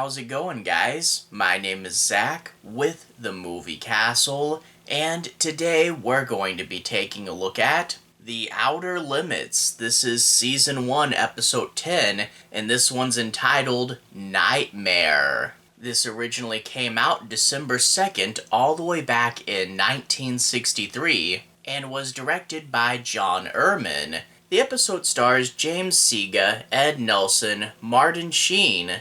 How's it going, guys? My name is Zach with the Movie Castle, and today we're going to be taking a look at The Outer Limits. This is Season 1, Episode 10, and this one's entitled Nightmare. This originally came out December 2nd, all the way back in 1963, and was directed by John Erman. The episode stars James Shigeta, Ed Nelson, Sheen,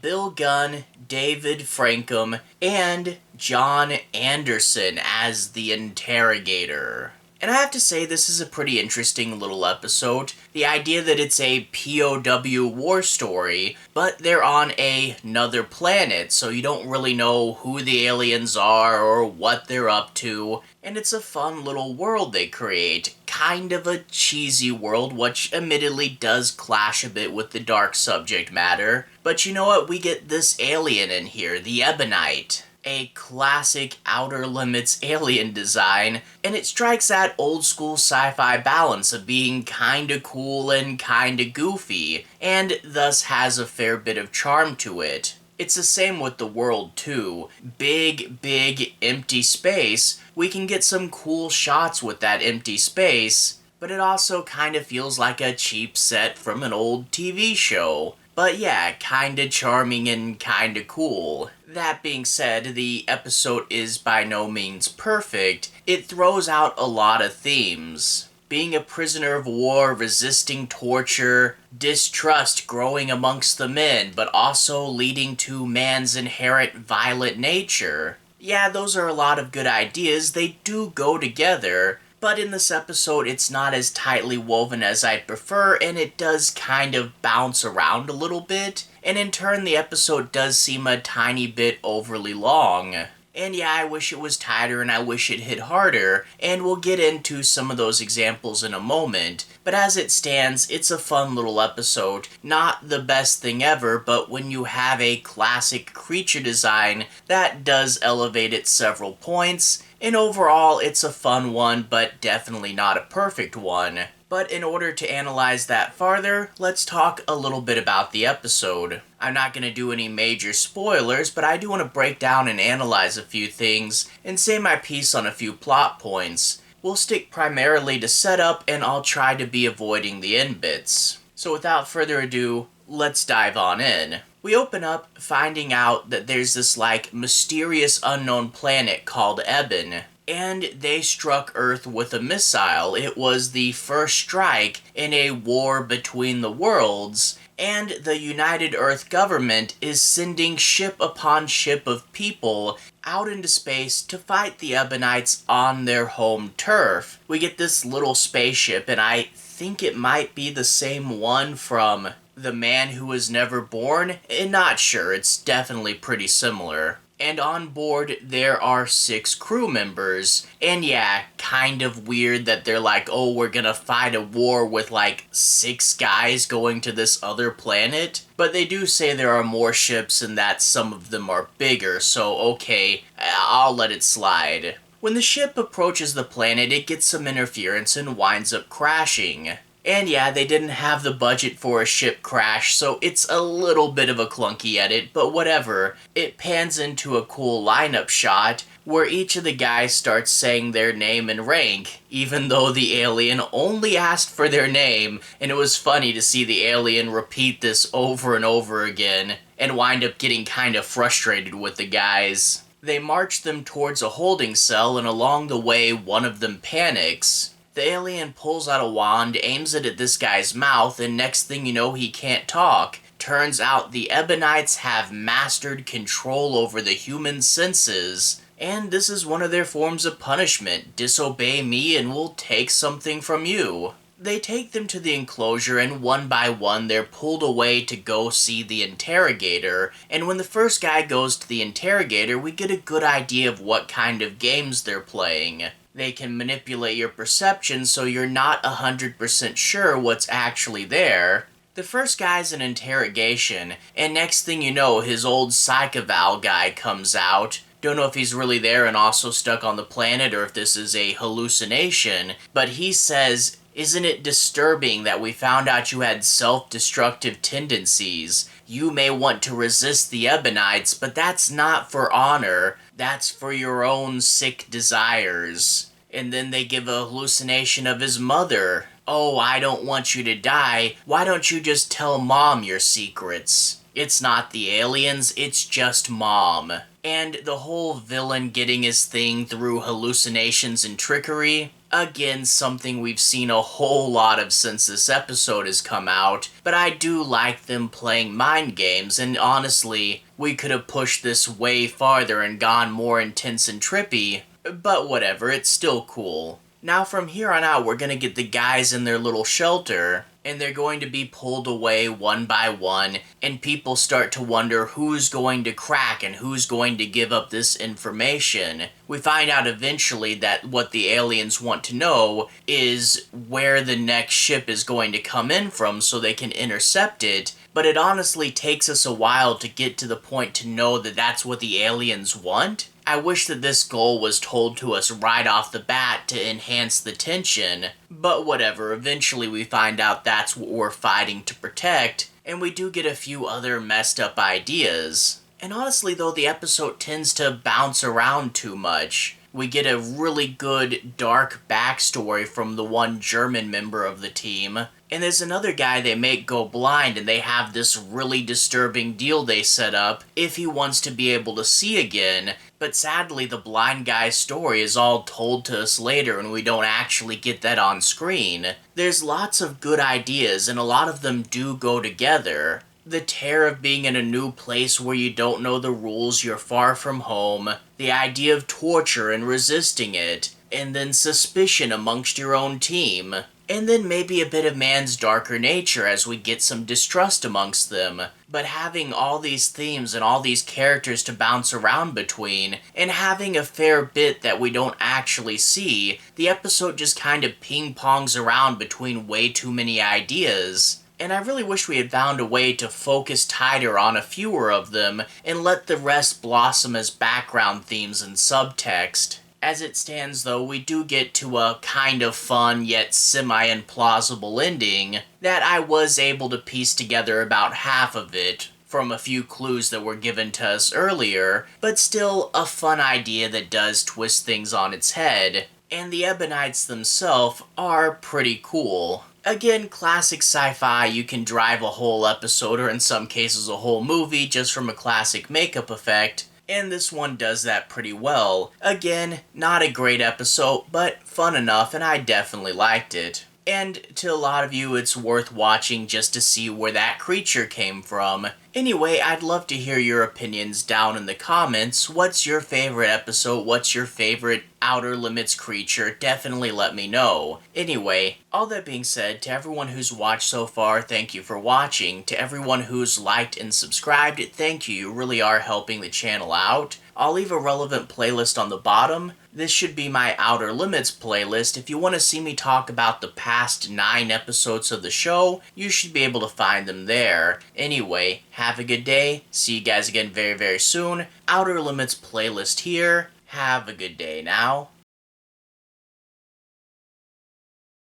Bill Gunn, David Frankham, and John Anderson as the interrogator. And I have to say, this is a pretty interesting little episode. The idea that it's a POW war story, but they're on another planet, so you don't really know who the aliens are or what they're up to. And it's a fun little world they create. Kind of a cheesy world, which admittedly does clash a bit with the dark subject matter. But you know what? We get this alien in here, the Ebonite. A classic Outer Limits alien design, and it strikes that old school sci-fi balance of being kinda cool and kinda goofy, and thus has a fair bit of charm to it. It's the same with the world too. Big empty space. We can get some cool shots with that empty space, but it also kind of feels like a cheap set from an old TV show. But yeah, kinda charming and kinda cool. That being said, the episode is by no means perfect. It throws out a lot of themes. Being a prisoner of war, resisting torture, distrust growing amongst the men, but also leading to man's inherent violent nature. Yeah, those are a lot of good ideas. They do go together. But in this episode, it's not as tightly woven as I'd prefer, and it does kind of bounce around a little bit. And in turn, the episode does seem a tiny bit overly long. And yeah, I wish it was tighter and I wish it hit harder, and we'll get into some of those examples in a moment. But as it stands, it's a fun little episode. Not the best thing ever, but when you have a classic creature design, that does elevate it several points. And overall, it's a fun one, but definitely not a perfect one. But in order to analyze that farther, let's talk a little bit about the episode. I'm not going to do any major spoilers, but I do want to break down and analyze a few things, and say my piece on a few plot points. We'll stick primarily to setup, and I'll try to be avoiding the end bits. So without further ado, let's dive on in. We open up finding out that there's this mysterious unknown planet called Eben, and they struck Earth with a missile. It was the first strike in a war between the worlds, and the United Earth government is sending ship upon ship of people out into space to fight the Ebonites on their home turf. We get this little spaceship, and I think it might be the same one from The Man Who Was Never Born. I'm not sure, it's definitely pretty similar. And on board, there are 6 crew members. And yeah, kind of weird that they're like, oh, we're gonna fight a war with 6 guys going to this other planet. But they do say there are more ships and that some of them are bigger, so okay, I'll let it slide. When the ship approaches the planet, it gets some interference and winds up crashing. And yeah, they didn't have the budget for a ship crash, so it's a little bit of a clunky edit, but whatever. It pans into a cool lineup shot where each of the guys starts saying their name and rank, even though the alien only asked for their name, and it was funny to see the alien repeat this over and over again, and wind up getting kind of frustrated with the guys. They march them towards a holding cell, and along the way, one of them panics. The alien pulls out a wand, aims it at this guy's mouth, and next thing you know, he can't talk. Turns out the Ebonites have mastered control over the human senses, and this is one of their forms of punishment. Disobey me and we'll take something from you. They take them to the enclosure, and one by one they're pulled away to go see the interrogator, and when the first guy goes to the interrogator, we get a good idea of what kind of games they're playing. They can manipulate your perception so you're not 100% sure what's actually there. The first guy's an interrogation, and next thing you know, his old psych-eval guy comes out. Don't know if he's really there and also stuck on the planet, or if this is a hallucination, but he says Isn't it disturbing that we found out you had self-destructive tendencies? You may want to resist the Ebonites, but that's not for honor. That's for your own sick desires. And then they give a hallucination of his mother. Oh, I don't want you to die. Why don't you just tell Mom your secrets? It's not the aliens, it's just Mom. And the whole villain getting his thing through hallucinations and trickery, again, something we've seen a whole lot of since this episode has come out, but I do like them playing mind games, and honestly, we could have pushed this way farther and gone more intense and trippy, but whatever, it's still cool. Now from here on out, we're gonna get the guys in their little shelter, and they're going to be pulled away one by one, and people start to wonder who's going to crack and who's going to give up this information. We find out eventually that what the aliens want to know is where the next ship is going to come in from so they can intercept it, but it honestly takes us a while to get to the point to know that that's what the aliens want. I wish that this goal was told to us right off the bat to enhance the tension, but whatever, eventually we find out that's what we're fighting to protect, and we do get a few other messed up ideas. And honestly though, the episode tends to bounce around too much. We get a really good dark backstory from the one German member of the team, and there's another guy they make go blind, and they have this really disturbing deal they set up if he wants to be able to see again, but sadly the blind guy's story is all told to us later and we don't actually get that on screen. There's lots of good ideas and a lot of them do go together. The terror of being in a new place where you don't know the rules, you're far from home, the idea of torture and resisting it, and then suspicion amongst your own team. And then maybe a bit of man's darker nature as we get some distrust amongst them. But having all these themes and all these characters to bounce around between, and having a fair bit that we don't actually see, the episode just kind of ping-pongs around between way too many ideas. And I really wish we had found a way to focus tighter on a fewer of them, and let the rest blossom as background themes and subtext. As it stands though, we do get to a kind of fun yet semi-implausible ending that I was able to piece together about half of it from a few clues that were given to us earlier, but still a fun idea that does twist things on its head. And the Ebonites themselves are pretty cool. Again, classic sci-fi, you can drive a whole episode or in some cases a whole movie just from a classic makeup effect, and this one does that pretty well. Again, not a great episode, but fun enough, and I definitely liked it. And to a lot of you, it's worth watching just to see where that creature came from. Anyway, I'd love to hear your opinions down in the comments. What's your favorite episode? What's your favorite Outer Limits creature? Definitely let me know. Anyway, all that being said, to everyone who's watched so far, thank you for watching. To everyone who's liked and subscribed, thank you. You really are helping the channel out. I'll leave a relevant playlist on the bottom. This should be my Outer Limits playlist. If you want to see me talk about the past 9 episodes of the show, you should be able to find them there. Anyway, have a good day. See you guys again very, very soon. Outer Limits playlist here. Have a good day now.